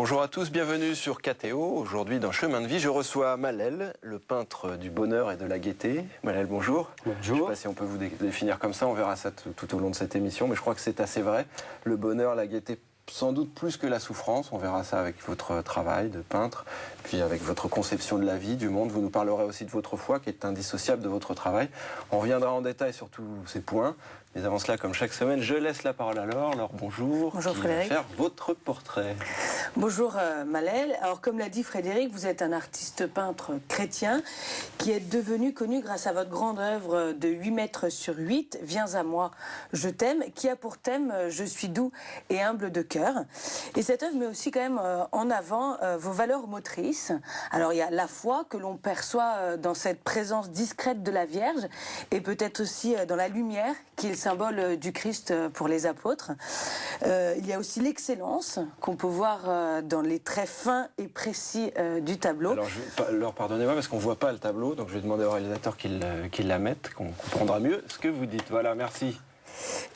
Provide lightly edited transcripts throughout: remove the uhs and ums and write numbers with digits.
Bonjour à tous, bienvenue sur KTO. Aujourd'hui, dans Chemin de vie, je reçois Malel, le peintre du bonheur et de la gaieté. Malel, bonjour. Bonjour. Je ne sais pas si on peut vous définir comme ça, on verra ça tout au long de cette émission, mais je crois que c'est assez vrai. Le bonheur, la gaieté, sans doute plus que la souffrance. On verra ça avec votre travail de peintre, puis avec votre conception de la vie, du monde. Vous nous parlerez aussi de votre foi, qui est indissociable de votre travail. On reviendra en détail sur tous ces points. Mais avant cela, comme chaque semaine, je laisse la parole à Laure. Laure, bonjour. Bonjour Frédéric. Qui va faire votre portrait. Bonjour Malel. Alors comme l'a dit Frédéric, vous êtes un artiste peintre chrétien qui est devenu connu grâce à votre grande œuvre de 8 mètres sur 8, Viens à moi, je t'aime, qui a pour thème Je suis doux et humble de cœur. Et cette œuvre met aussi quand même en avant vos valeurs motrices. Alors il y a la foi que l'on perçoit dans cette présence discrète de la Vierge et peut-être aussi dans la lumière qui est le symbole du Christ pour les apôtres. Il y a aussi l'excellence qu'on peut voir dans les traits fins et précis du tableau. Alors, Laure, pardonnez-moi parce qu'on ne voit pas le tableau, donc je vais demander au réalisateur qu'il la mette, qu'on comprendra mieux ce que vous dites. Voilà, merci.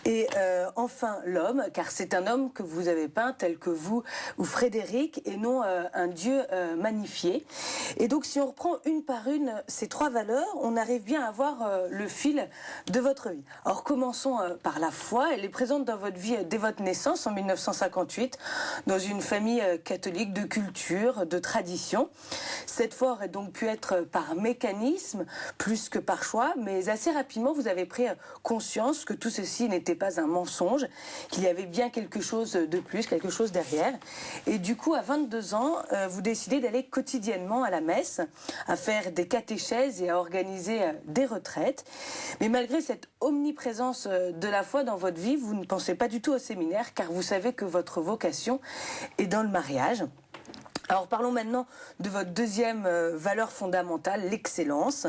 Et enfin l'homme, car c'est un homme que vous avez peint tel que vous ou Frédéric, et non un Dieu magnifié. Et donc si on reprend une par une ces trois valeurs, on arrive bien à voir le fil de votre vie. Alors commençons par la foi. Elle est présente dans votre vie dès votre naissance en 1958, dans une famille catholique de culture, de tradition. Cette foi aurait donc pu être par mécanisme plus que par choix, mais assez rapidement vous avez pris conscience que tout ceci n'était pas un mensonge, qu'il y avait bien quelque chose de plus, quelque chose derrière. Et du coup, à 22 ans, vous décidez d'aller quotidiennement à la messe, à faire des catéchèses et à organiser des retraites. Mais malgré cette omniprésence de la foi dans votre vie, vous ne pensez pas du tout au séminaire, car vous savez que votre vocation est dans le mariage. Alors parlons maintenant de votre deuxième valeur fondamentale, l'excellence.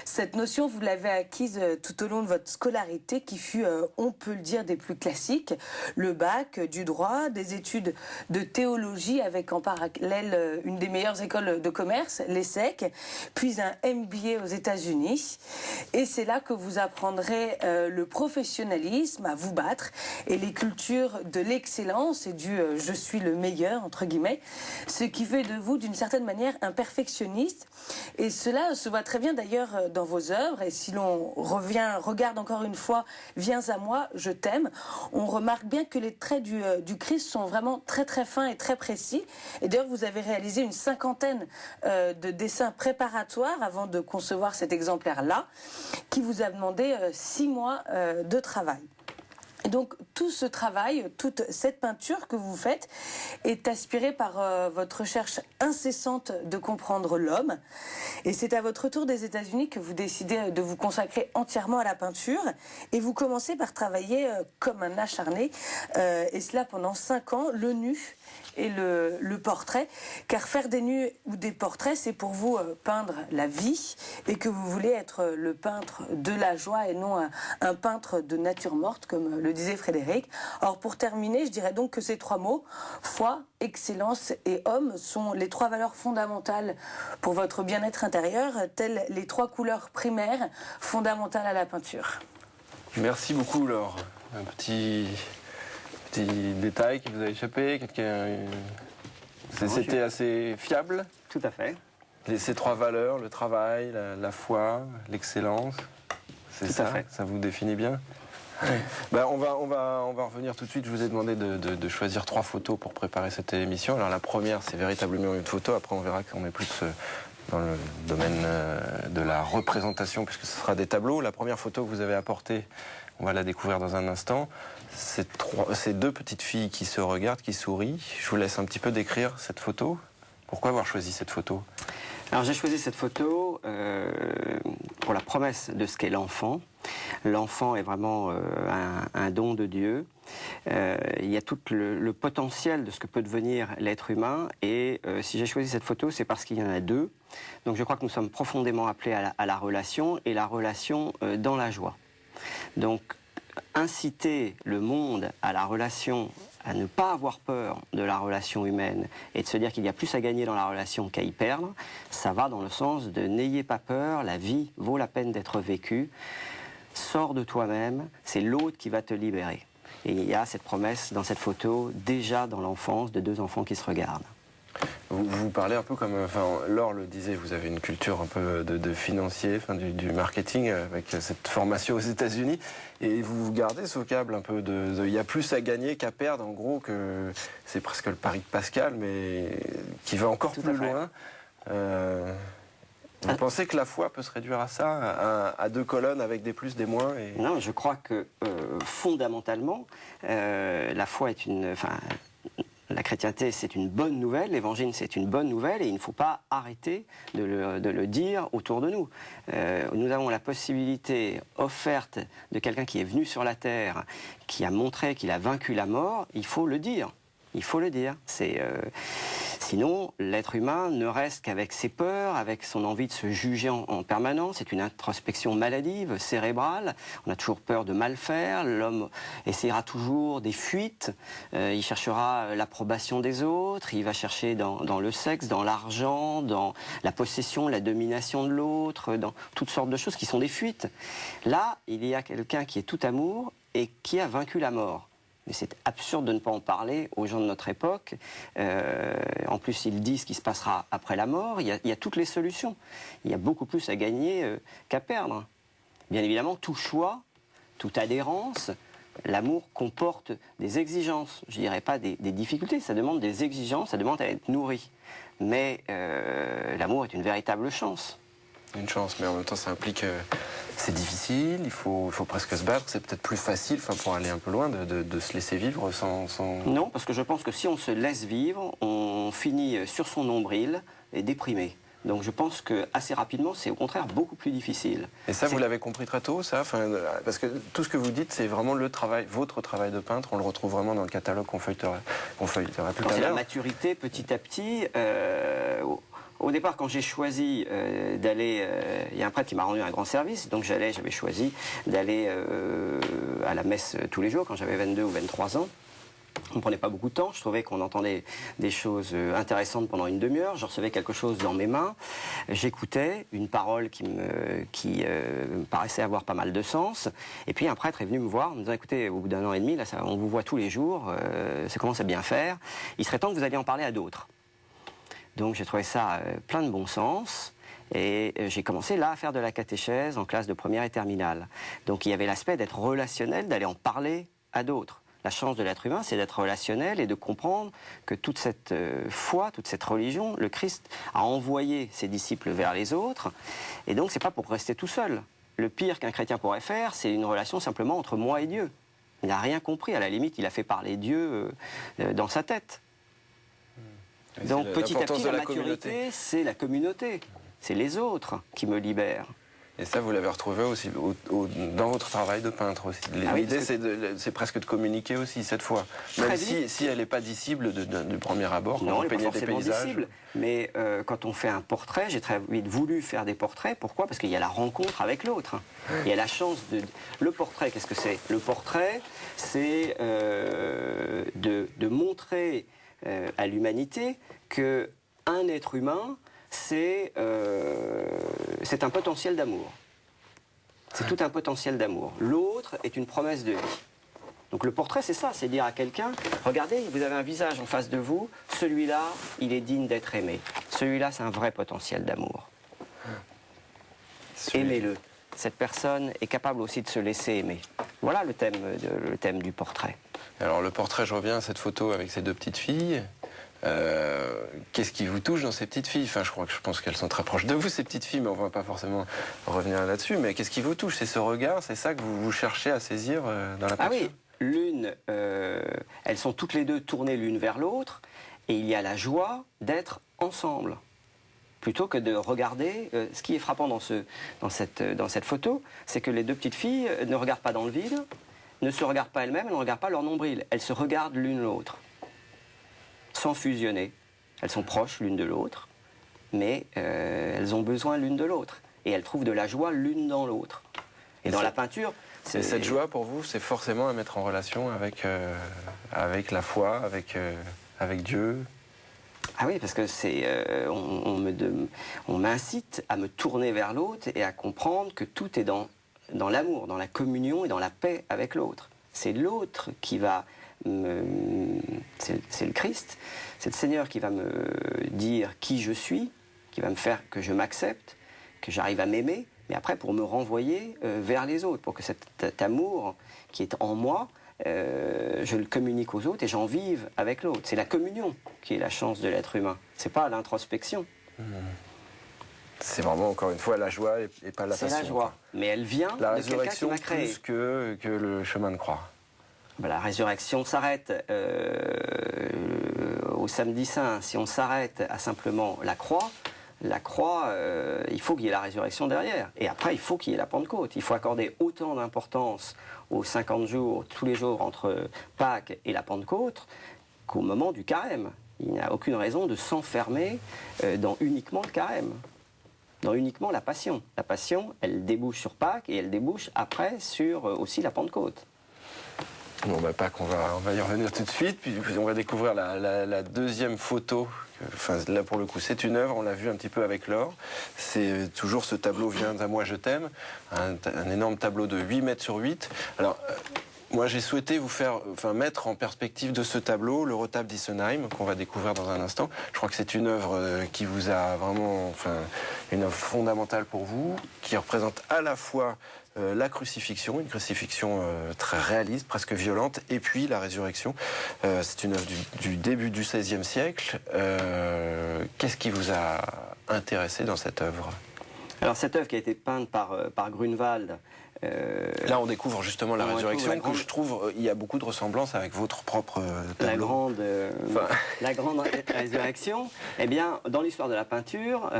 Cette notion, vous l'avez acquise tout au long de votre scolarité qui fut, on peut le dire, des plus classiques. Le bac, du droit, des études de théologie avec en parallèle une des meilleures écoles de commerce, l'ESSEC, puis un MBA aux États-Unis. Et c'est là que vous apprendrez le professionnalisme, à vous battre, et les cultures de l'excellence et du « je suis le meilleur » entre guillemets, ce qui fait de vous d'une certaine manière un perfectionniste, et cela se voit très bien d'ailleurs dans vos œuvres. Et si l'on regarde encore une fois Viens à moi, je t'aime, on remarque bien que les traits du Christ sont vraiment très très fins et très précis. Et d'ailleurs vous avez réalisé une 50aine de dessins préparatoires avant de concevoir cet exemplaire-là, qui vous a demandé 6 mois de travail. Et donc tout ce travail, toute cette peinture que vous faites est aspirée par votre recherche incessante de comprendre l'homme. Et c'est à votre retour des États-Unis que vous décidez de vous consacrer entièrement à la peinture. Et vous commencez par travailler comme un acharné, et cela pendant 5 ans, le nu et le portrait, car faire des nus ou des portraits, c'est pour vous peindre la vie, et que vous voulez être le peintre de la joie et non un peintre de nature morte, comme le disait Frédéric. Alors pour terminer, je dirais donc que ces 3 mots, foi, excellence et homme, sont les 3 valeurs fondamentales pour votre bien-être intérieur, telles les 3 couleurs primaires fondamentales à la peinture. Merci beaucoup, Laure. Un petit détail qui vous a échappé. C'était assez fiable. Tout à fait. Ces 3 valeurs, le travail, la foi, l'excellence, c'est ça, ça vous définit bien. Ouais. Ben, on va revenir tout de suite. Je vous ai demandé de choisir 3 photos pour préparer cette émission. Alors la première, c'est véritablement une photo. Après, on verra qu'on est plus dans le domaine de la représentation, puisque ce sera des tableaux. La première photo que vous avez apportée, on va la découvrir dans un instant. Ces 2 petites filles qui se regardent, qui sourient. Je vous laisse un petit peu décrire cette photo. Pourquoi avoir choisi cette photo ? Alors j'ai choisi cette photo pour la promesse de ce qu'est l'enfant. L'enfant est vraiment un don de Dieu. Il y a tout le potentiel de ce que peut devenir l'être humain. Et si j'ai choisi cette photo, c'est parce qu'il y en a 2. Donc je crois que nous sommes profondément appelés à la relation, et la relation dans la joie. Donc inciter le monde à la relation, à ne pas avoir peur de la relation humaine et de se dire qu'il y a plus à gagner dans la relation qu'à y perdre, ça va dans le sens de n'ayez pas peur, la vie vaut la peine d'être vécue, sors de toi-même, c'est l'autre qui va te libérer. Et il y a cette promesse dans cette photo, déjà dans l'enfance, de 2 enfants qui se regardent. Vous parlez un peu comme, enfin, Laure le disait, vous avez une culture un peu de financier, enfin, du marketing, avec cette formation aux États-Unis, et vous gardez ce vocable un peu il y a plus à gagner qu'à perdre, en gros, que c'est presque le pari de Pascal, mais qui va encore plus loin. Vous pensez que la foi peut se réduire à ça, à deux colonnes avec des plus, des moins Non, je crois que fondamentalement, la foi est la chrétienté, c'est une bonne nouvelle, l'évangile, c'est une bonne nouvelle, et il ne faut pas arrêter de le dire autour de nous. Nous avons la possibilité offerte de quelqu'un qui est venu sur la terre, qui a montré qu'il a vaincu la mort, il faut le dire. Il faut le dire. Sinon, l'être humain ne reste qu'avec ses peurs, avec son envie de se juger en permanence. C'est une introspection maladive, cérébrale. On a toujours peur de mal faire. L'homme essaiera toujours des fuites. Il cherchera l'approbation des autres. Il va chercher dans le sexe, dans l'argent, dans la possession, la domination de l'autre, dans toutes sortes de choses qui sont des fuites. Là, il y a quelqu'un qui est tout amour et qui a vaincu la mort. Mais c'est absurde de ne pas en parler aux gens de notre époque. En plus, ils disent ce qui se passera après la mort. Il y a toutes les solutions. Il y a beaucoup plus à gagner qu'à perdre. Bien évidemment, tout choix, toute adhérence, l'amour comporte des exigences. Je ne dirais pas des difficultés, ça demande des exigences, ça demande à être nourri. Mais l'amour est une véritable chance. Une chance, mais en même temps, ça implique... c'est difficile, il faut presque se battre. C'est peut-être plus facile, pour aller un peu loin, de se laisser vivre sans... Non, parce que je pense que si on se laisse vivre, on finit sur son nombril et déprimé. Donc je pense que assez rapidement, c'est au contraire beaucoup plus difficile. Et ça, vous l'avez compris très tôt, ça, parce que tout ce que vous dites, c'est vraiment votre travail de peintre. On le retrouve vraiment dans le catalogue qu'on feuilletera tout à l'heure. C'est la maturité, petit à petit. Au départ, quand j'ai choisi d'aller... il y a un prêtre qui m'a rendu un grand service, donc j'avais choisi d'aller à la messe tous les jours quand j'avais 22 ou 23 ans. On ne prenait pas beaucoup de temps, je trouvais qu'on entendait des choses intéressantes pendant une demi-heure, je recevais quelque chose dans mes mains, j'écoutais une parole qui me paraissait avoir pas mal de sens, et puis un prêtre est venu me voir en me disant « Écoutez, au bout d'un an et demi, là, on vous voit tous les jours, ça commence à bien faire, il serait temps que vous alliez en parler à d'autres. » Donc j'ai trouvé ça plein de bon sens. Et j'ai commencé là à faire de la catéchèse en classe de première et terminale. Donc il y avait l'aspect d'être relationnel, d'aller en parler à d'autres. La chance de l'être humain, c'est d'être relationnel et de comprendre que toute cette foi, toute cette religion, le Christ a envoyé ses disciples vers les autres. Et donc c'est pas pour rester tout seul. Le pire qu'un chrétien pourrait faire, c'est une relation simplement entre moi et Dieu. Il n'a rien compris. À la limite, il a fait parler Dieu dans sa tête. Donc petit à petit, la maturité, c'est la communauté. C'est les autres qui me libèrent. Et ça, vous l'avez retrouvé aussi dans votre travail de peintre aussi. L'idée, c'est presque de communiquer aussi, cette fois. Même si elle n'est pas disciple du premier abord, quand vous peignez des paysages. Disciple, mais quand on fait un portrait, j'ai très vite voulu faire des portraits. Pourquoi? Parce qu'il y a la rencontre avec l'autre. Il y a la chance de... Le portrait, qu'est-ce que c'est? Le portrait, c'est de montrer à l'humanité qu'un être humain, c'est un potentiel d'amour. C'est tout un potentiel d'amour. L'autre est une promesse de vie. Donc le portrait, c'est ça, c'est dire à quelqu'un, regardez, vous avez un visage en face de vous, celui-là, il est digne d'être aimé. Celui-là, c'est un vrai potentiel d'amour. Aimez-le. Cette personne est capable aussi de se laisser aimer. Voilà le thème du portrait. Alors le portrait, je reviens à cette photo avec ces deux petites filles. Qu'est-ce qui vous touche dans ces petites filles? Enfin, je pense qu'elles sont très proches de vous, ces petites filles, mais on ne va pas forcément revenir là-dessus. Mais qu'est-ce qui vous touche? C'est ce regard, c'est ça que vous cherchez à saisir dans la peinture? Ah oui, elles sont toutes les deux tournées l'une vers l'autre, et il y a la joie d'être ensemble. Plutôt que de regarder, ce qui est frappant dans cette photo, c'est que les deux petites filles ne regardent pas dans le vide, ne se regardent pas elles-mêmes, elles ne regardent pas leur nombril. Elles se regardent l'une l'autre. Sans fusionner. Elles sont proches l'une de l'autre, mais elles ont besoin l'une de l'autre. Et elles trouvent de la joie l'une dans l'autre. Et dans la peinture... Et cette joie, pour vous, c'est forcément à mettre en relation avec la foi, avec Dieu? Ah oui, parce que on m'incite à me tourner vers l'autre et à comprendre que tout est dans l'amour, dans la communion et dans la paix avec l'autre. C'est l'autre qui va c'est le Christ, c'est le Seigneur qui va me dire qui je suis, qui va me faire que je m'accepte, que j'arrive à m'aimer, mais après pour me renvoyer vers les autres, pour que cet amour qui est en moi, je le communique aux autres et j'en vive avec l'autre. C'est la communion qui est la chance de l'être humain, c'est pas l'introspection. C'est vraiment, encore une fois, la joie et pas la passion. C'est la joie, mais elle vient de quelqu'un qui m'a créé. Plus que le chemin de croix. Ben, la résurrection s'arrête au samedi saint. Si on s'arrête à simplement la croix, il faut qu'il y ait la résurrection derrière. Et après, il faut qu'il y ait la Pentecôte. Il faut accorder autant d'importance aux 50 jours, tous les jours entre Pâques et la Pentecôte, qu'au moment du carême. Il n'y a aucune raison de s'enfermer dans uniquement le carême, dans uniquement la passion. La passion, elle débouche sur Pâques et elle débouche après sur aussi la Pentecôte. Bon, bah, Pâques, on va y revenir tout de suite, puis on va découvrir la deuxième photo. Enfin, là, pour le coup, c'est une œuvre, on l'a vu un petit peu avec Laure. C'est toujours ce tableau Viens à moi, je t'aime, un énorme tableau de 8 mètres sur 8. Alors, moi, j'ai souhaité vous mettre en perspective de ce tableau le retable d'Issenheim, qu'on va découvrir dans un instant. Je crois que c'est une œuvre qui vous a vraiment, une œuvre fondamentale pour vous, qui représente à la fois la crucifixion, une crucifixion très réaliste, presque violente, et puis la résurrection. C'est une œuvre du début du XVIe siècle. Qu'est-ce qui vous a intéressé dans cette œuvre? Alors, cette œuvre qui a été peinte par Grunewald. Là, on découvre justement la résurrection, que je trouve, il y a beaucoup de ressemblances avec votre propre tableau. La grande résurrection, eh bien, dans l'histoire de la peinture,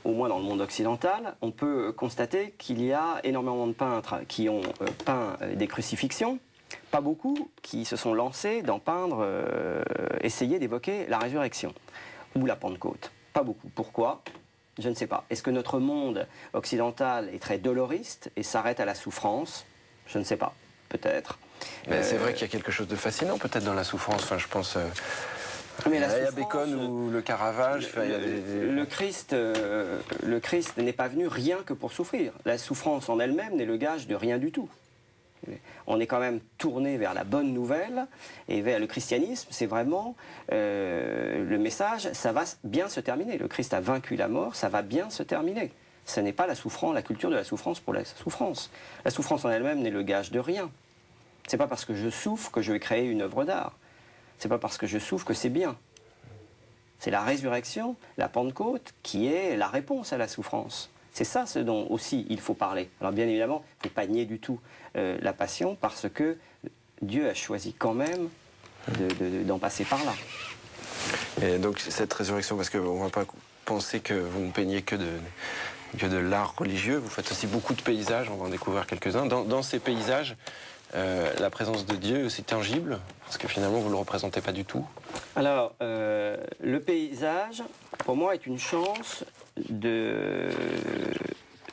au moins dans le monde occidental, on peut constater qu'il y a énormément de peintres qui ont peint des crucifixions, pas beaucoup qui se sont lancés dans peindre, essayer d'évoquer la résurrection ou la Pentecôte. Pas beaucoup. Pourquoi ? Je ne sais pas. Est-ce que notre monde occidental est très doloriste et s'arrête à la souffrance? Je ne sais pas. Peut-être. C'est vrai qu'il y a quelque chose de fascinant peut-être dans la souffrance. Enfin, je pense... il y a Bacon ou le Caravage. Le Christ n'est pas venu rien que pour souffrir. La souffrance en elle-même n'est le gage de rien du tout. On est quand même tourné vers la bonne nouvelle et vers le christianisme. C'est vraiment le message, ça va bien se terminer. Le Christ a vaincu la mort, ça va bien se terminer. Ce n'est pas la culture de la souffrance pour la souffrance. La souffrance en elle-même n'est le gage de rien. C'est pas parce que je souffre que je vais créer une œuvre d'art. C'est pas parce que je souffre que c'est bien. C'est la résurrection, la Pentecôte, qui est la réponse à la souffrance. C'est ça ce dont aussi il faut parler. Alors bien évidemment, il ne faut pas nier du tout la passion, parce que Dieu a choisi quand même d'en passer par là. Et donc cette résurrection, parce qu'on ne va pas penser que vous ne peignez que de l'art religieux, vous faites aussi beaucoup de paysages, on va en découvrir quelques-uns. Dans ces paysages, la présence de Dieu est aussi tangible, parce que finalement vous ne le représentez pas du tout. Alors, le paysage, pour moi, est une chance de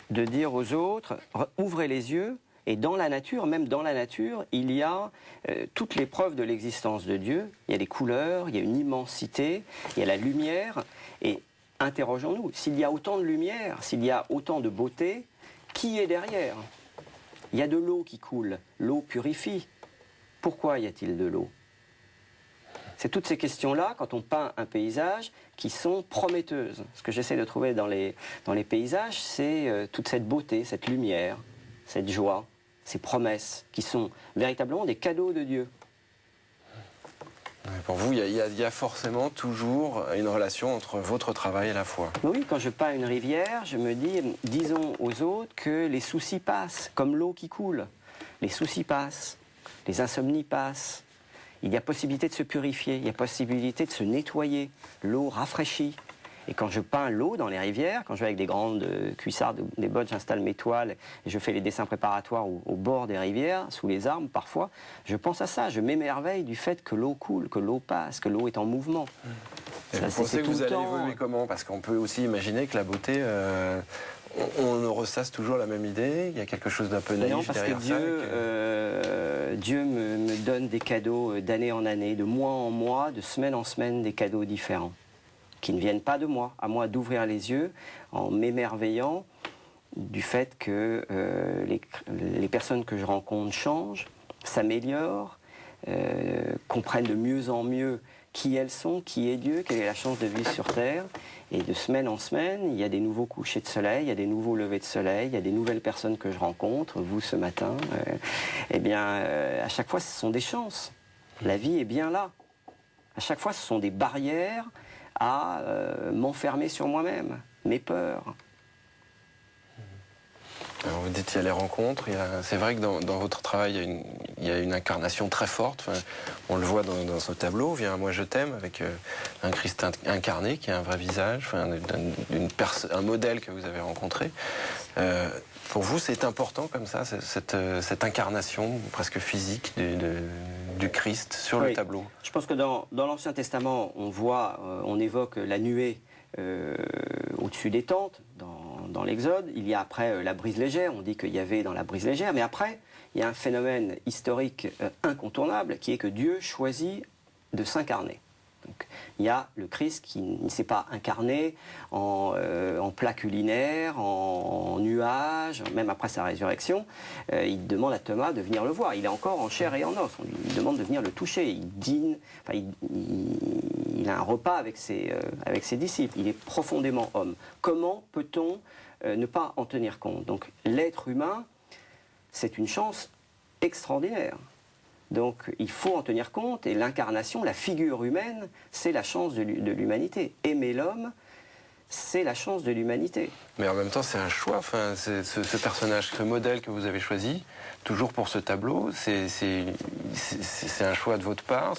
dire aux autres, ouvrez les yeux, et dans la nature, même dans la nature, il y a toutes les preuves de l'existence de Dieu. Il y a des couleurs, il y a une immensité, il y a la lumière, et interrogeons-nous, s'il y a autant de lumière, s'il y a autant de beauté, qui est derrière? Il y a de l'eau qui coule, l'eau purifie. Pourquoi y a-t-il de l'eau? C'est toutes ces questions-là, quand on peint un paysage, qui sont prometteuses. Ce que j'essaie de trouver dans les paysages, c'est toute cette beauté, cette lumière, cette joie, ces promesses, qui sont véritablement des cadeaux de Dieu. Pour vous, il y a forcément toujours une relation entre votre travail et la foi. Oui, quand je peins une rivière, je me dis, disons aux autres que les soucis passent, comme l'eau qui coule. Les soucis passent, les insomnies passent. Il y a possibilité de se purifier, il y a possibilité de se nettoyer. L'eau rafraîchit. Et quand je peins l'eau dans les rivières, quand je vais avec des grandes cuissardes, des bottes, j'installe mes toiles et je fais les dessins préparatoires au bord des rivières, sous les arbres parfois, je pense à ça, je m'émerveille du fait que l'eau coule, que l'eau passe, que l'eau est en mouvement. Et vous pensez que vous allez évoluer comment? Parce qu'on peut aussi imaginer que la beauté, on ressasse toujours la même idée, il y a quelque chose d'un peu naïf derrière ça. Non, parce que Dieu me donne des cadeaux d'année en année, de mois en mois, de semaine en semaine, des cadeaux différents, qui ne viennent pas de moi. À moi d'ouvrir les yeux en m'émerveillant du fait que les personnes que je rencontre changent, s'améliorent, comprennent de mieux en mieux qui elles sont, qui est Dieu, quelle est la chance de vivre sur Terre. Et de semaine en semaine, il y a des nouveaux couchers de soleil, il y a des nouveaux levers de soleil, il y a des nouvelles personnes que je rencontre, vous ce matin. À chaque fois, ce sont des chances. La vie est bien là. À chaque fois, ce sont des barrières à m'enfermer sur moi-même, mes peurs. Alors vous dites qu'il y a les rencontres, c'est vrai que dans votre travail, il y a une incarnation très forte. Enfin, on le voit dans ce tableau, Viens, moi je t'aime, avec un Christ incarné qui a un vrai visage, enfin, un modèle que vous avez rencontré. Pour vous, c'est important comme ça, cette incarnation presque physique du Christ sur le tableau? Je pense que dans l'Ancien Testament, on évoque la nuée au-dessus des tentes, dans l'Exode. Il y a après la brise légère, on dit qu'il y avait dans la brise légère, mais après, il y a un phénomène historique incontournable qui est que Dieu choisit de s'incarner. Donc, il y a le Christ qui ne s'est pas incarné en plat culinaire, en nuage, même après sa résurrection. Il demande à Thomas de venir le voir. Il est encore en chair et en os. On lui demande de venir le toucher. Il dîne, il a un repas avec ses disciples. Il est profondément homme. Comment peut-on ne pas en tenir compte? Donc l'être humain, c'est une chance extraordinaire. Donc il faut en tenir compte, et l'incarnation, la figure humaine, c'est la chance de l'humanité. Aimer l'homme, c'est la chance de l'humanité. Mais en même temps, c'est un choix. Enfin, ce personnage, ce modèle que vous avez choisi, toujours pour ce tableau, c'est un choix de votre part.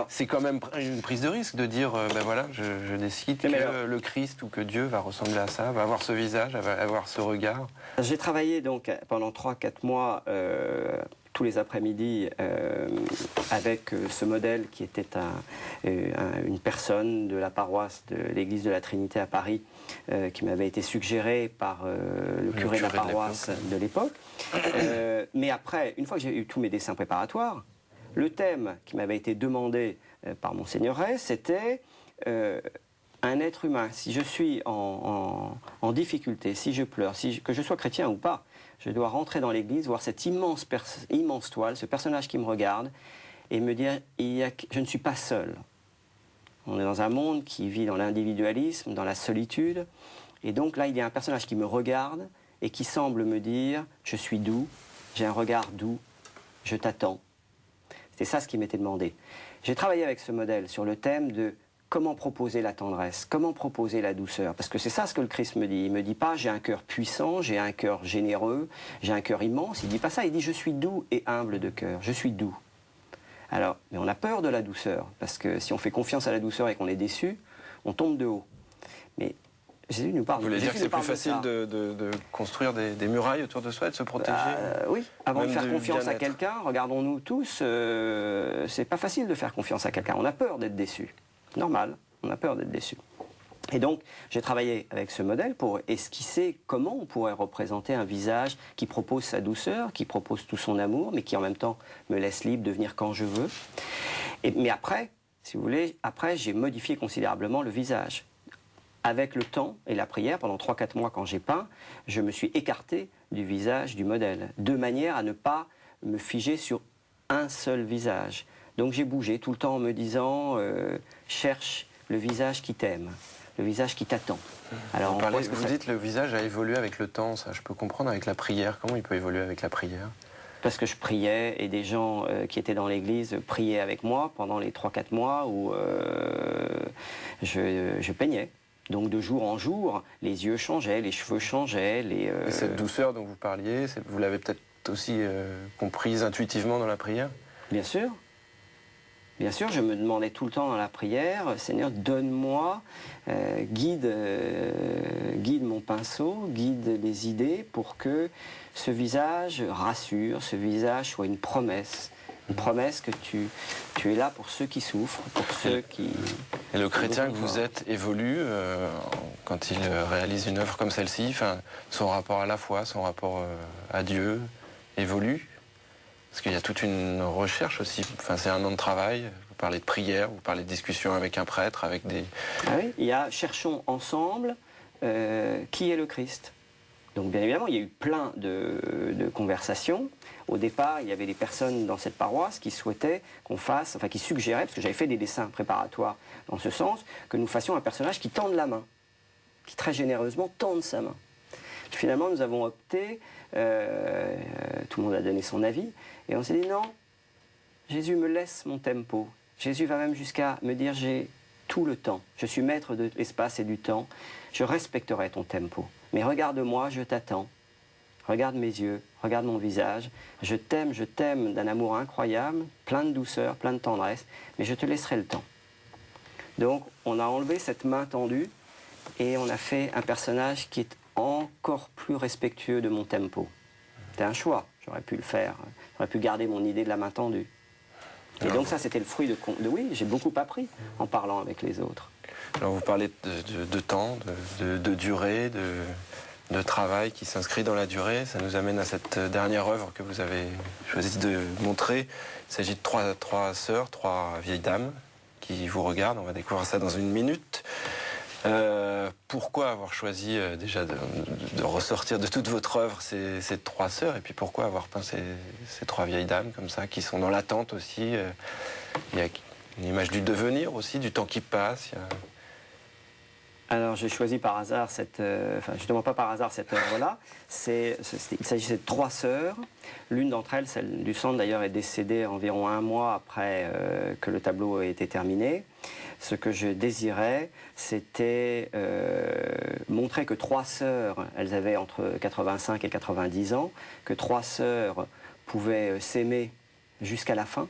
C'est quand même une prise de risque de dire, ben voilà, je décide que le Christ ou que Dieu va ressembler à ça, va avoir ce visage, va avoir ce regard. J'ai travaillé donc pendant 3-4 mois tous les après-midi avec ce modèle qui était une personne de la paroisse de l'église de la Trinité à Paris qui m'avait été suggéré par le curé de la paroisse de l'époque. Mais après, une fois que j'ai eu tous mes dessins préparatoires, le thème qui m'avait été demandé par Monseigneur Ray, c'était un être humain. Si je suis en difficulté, si je pleure, que je sois chrétien ou pas, je dois rentrer dans l'église, voir cette immense toile, ce personnage qui me regarde, et me dire, je ne suis pas seul. On est dans un monde qui vit dans l'individualisme, dans la solitude, et donc là, il y a un personnage qui me regarde et qui semble me dire, je suis doux, j'ai un regard doux, je t'attends. C'était ça ce qui m'était demandé. J'ai travaillé avec ce modèle sur le thème de comment proposer la tendresse, comment proposer la douceur. Parce que c'est ça ce que le Christ me dit. Il ne me dit pas j'ai un cœur puissant, j'ai un cœur généreux, j'ai un cœur immense. Il ne dit pas ça, il dit je suis doux et humble de cœur, je suis doux. Alors, mais on a peur de la douceur, parce que si on fait confiance à la douceur et qu'on est déçu, on tombe de haut. Mais Jésus nous parle. Vous voulez dire que c'est plus facile de construire des murailles autour de soi et de se protéger? Oui, avant de faire confiance à quelqu'un, regardons-nous tous, c'est pas facile de faire confiance à quelqu'un. On a peur d'être déçu. Normal, on a peur d'être déçu. Et donc, j'ai travaillé avec ce modèle pour esquisser comment on pourrait représenter un visage qui propose sa douceur, qui propose tout son amour, mais qui en même temps me laisse libre de venir quand je veux. Mais après, si vous voulez, j'ai modifié considérablement le visage. Avec le temps et la prière, pendant 3-4 mois quand j'ai peint, je me suis écarté du visage du modèle, de manière à ne pas me figer sur un seul visage. Donc j'ai bougé tout le temps en me disant cherche le visage qui t'aime, le visage qui t'attend. Alors vous dites le visage a évolué avec le temps, ça je peux comprendre avec la prière. Comment il peut évoluer avec la prière? Parce que je priais et des gens qui étaient dans l'église priaient avec moi pendant les 3-4 mois où je peignais. Donc de jour en jour, les yeux changeaient, les cheveux changeaient. Et cette douceur dont vous parliez, vous l'avez peut-être aussi comprise intuitivement dans la prière? Bien sûr. Bien sûr, je me demandais tout le temps dans la prière, Seigneur, donne-moi, guide mon pinceau, guide les idées pour que ce visage rassure, ce visage soit une promesse que tu es là pour ceux qui souffrent, pour ceux qui... Et le chrétien que vous êtes évolue quand il réalise une œuvre comme celle-ci, son rapport à la foi, son rapport à Dieu évolue? Parce qu'il y a toute une recherche aussi, c'est un an de travail, vous parlez de prière, vous parlez de discussion avec un prêtre, avec des... Ah oui, il y a cherchons ensemble qui est le Christ. Donc bien évidemment, il y a eu plein de conversations. Au départ, il y avait des personnes dans cette paroisse qui souhaitaient qu'on fasse, enfin qui suggéraient, parce que j'avais fait des dessins préparatoires dans ce sens, que nous fassions un personnage qui tende la main, qui très généreusement tende sa main. Finalement, nous avons opté, tout le monde a donné son avis, et on s'est dit non, Jésus me laisse mon tempo. Jésus va même jusqu'à me dire j'ai tout le temps, je suis maître de l'espace et du temps, je respecterai ton tempo. Mais regarde-moi, je t'attends, regarde mes yeux, regarde mon visage, je t'aime d'un amour incroyable, plein de douceur, plein de tendresse, mais je te laisserai le temps. Donc on a enlevé cette main tendue et on a fait un personnage qui est encore plus respectueux de mon tempo. C'était un choix, j'aurais pu le faire, j'aurais pu garder mon idée de la main tendue. Et donc ça, c'était le fruit de oui, j'ai beaucoup appris en parlant avec les autres. Alors vous parlez de temps, de durée, de travail qui s'inscrit dans la durée. Ça nous amène à cette dernière œuvre que vous avez choisi de montrer. Il s'agit de trois sœurs, trois vieilles dames qui vous regardent. On va découvrir ça dans une minute. Pourquoi avoir choisi déjà de ressortir de toute votre œuvre ces trois sœurs, et puis pourquoi avoir peint ces trois vieilles dames comme ça, qui sont dans l'attente aussi. Il y a une image du devenir aussi, du temps qui passe. Alors j'ai choisi par hasard enfin justement pas par hasard cette œuvre-là. Il s'agissait de trois sœurs. L'une d'entre elles, celle du centre d'ailleurs, est décédée environ 1 mois après que le tableau ait été terminé. Ce que je désirais, c'était montrer que trois sœurs, elles avaient entre 85 et 90 ans, que trois sœurs pouvaient s'aimer jusqu'à la fin,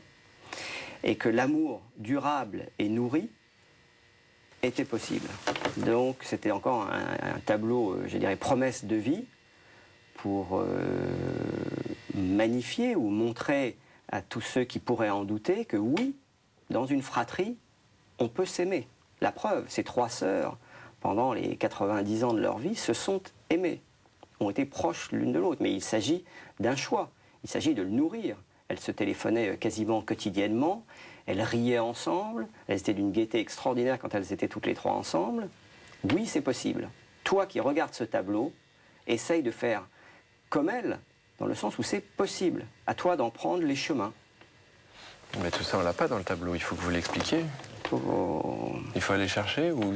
et que l'amour durable et nourri était possible. Donc c'était encore un tableau, je dirais, promesse de vie, pour magnifier ou montrer à tous ceux qui pourraient en douter que oui, dans une fratrie, on peut s'aimer. La preuve, ces trois sœurs, pendant les 90 ans de leur vie, se sont aimées, ont été proches l'une de l'autre. Mais il s'agit d'un choix, il s'agit de le nourrir. Elles se téléphonaient quasiment quotidiennement, elles riaient ensemble, elles étaient d'une gaieté extraordinaire quand elles étaient toutes les trois ensemble. Oui, c'est possible. Toi qui regardes ce tableau, essaye de faire comme elles, dans le sens où c'est possible. À toi d'en prendre les chemins. Mais tout ça, on l'a pas dans le tableau, il faut que vous l'expliquiez. Il faut aller chercher ou...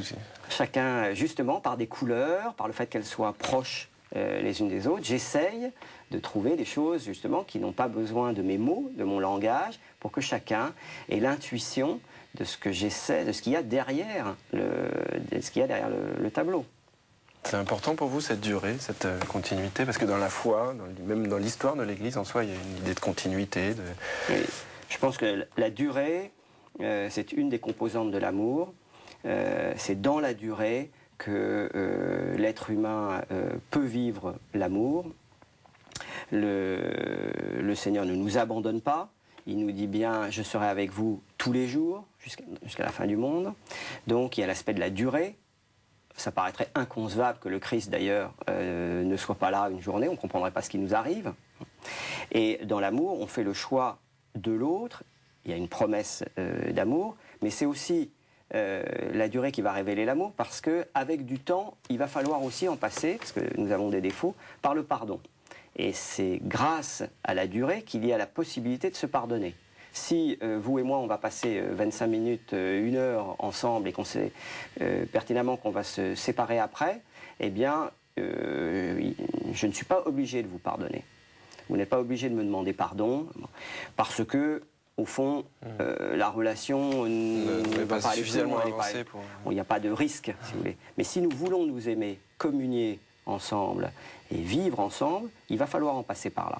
Chacun, justement, par des couleurs, par le fait qu'elles soient proches les unes des autres, j'essaye de trouver des choses, justement, qui n'ont pas besoin de mes mots, de mon langage, pour que chacun ait l'intuition de ce que j'essaie, de ce qu'il y a derrière le tableau. C'est important pour vous, cette durée, cette continuité, parce que dans la foi, même dans l'histoire de l'Église en soi, il y a une idée de continuité. Oui. Je pense que la durée, c'est une des composantes de l'amour. C'est dans la durée que l'être humain peut vivre l'amour. Le Seigneur ne nous abandonne pas. Il nous dit bien « je serai avec vous tous les jours, jusqu'à la fin du monde ». Donc il y a l'aspect de la durée. Ça paraîtrait inconcevable que le Christ, d'ailleurs, ne soit pas là une journée. On ne comprendrait pas ce qui nous arrive. Et dans l'amour, on fait le choix de l'autre. Il y a une promesse d'amour, mais c'est aussi la durée qui va révéler l'amour, parce qu'avec du temps, il va falloir aussi en passer, parce que nous avons des défauts, par le pardon. Et c'est grâce à la durée qu'il y a la possibilité de se pardonner. Si vous et moi, on va passer 25 minutes, 1 heure ensemble, et qu'on sait pertinemment qu'on va se séparer après, eh bien, je ne suis pas obligé de vous pardonner. Vous n'êtes pas obligé de me demander pardon, parce que, au fond, la relation ne va pas suffisamment avancer. Il n'y a pas de risque, si vous voulez. Mais si nous voulons nous aimer, communier ensemble et vivre ensemble, il va falloir en passer par là.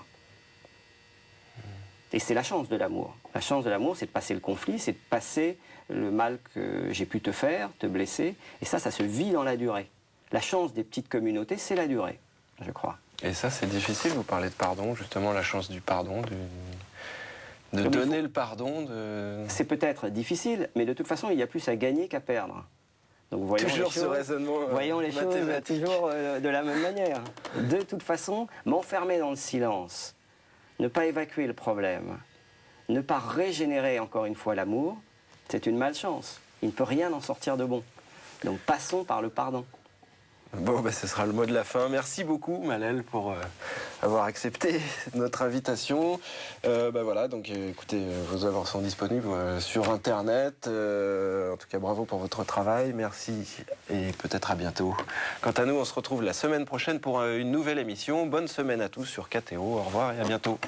Et c'est la chance de l'amour. La chance de l'amour, c'est de passer le conflit, c'est de passer le mal que j'ai pu te faire, te blesser. Et ça se vit dans la durée. La chance des petites communautés, c'est la durée, je crois. Et ça, c'est difficile, vous parlez de pardon, justement, la chance du pardon, de donner le pardon. C'est peut-être difficile, mais de toute façon, il y a plus à gagner qu'à perdre. Donc voyons toujours ce raisonnement voyons les choses toujours de la même manière. De toute façon, m'enfermer dans le silence, ne pas évacuer le problème, ne pas régénérer encore une fois l'amour, c'est une malchance. Il ne peut rien en sortir de bon. Donc passons par le pardon. Bon, ce sera le mot de la fin. Merci beaucoup, Malèle, pour avoir accepté notre invitation. Voilà, donc écoutez, vos œuvres sont disponibles sur Internet. En tout cas, bravo pour votre travail. Merci et peut-être à bientôt. Quant à nous, on se retrouve la semaine prochaine pour une nouvelle émission. Bonne semaine à tous sur KTO. Au revoir et à bientôt.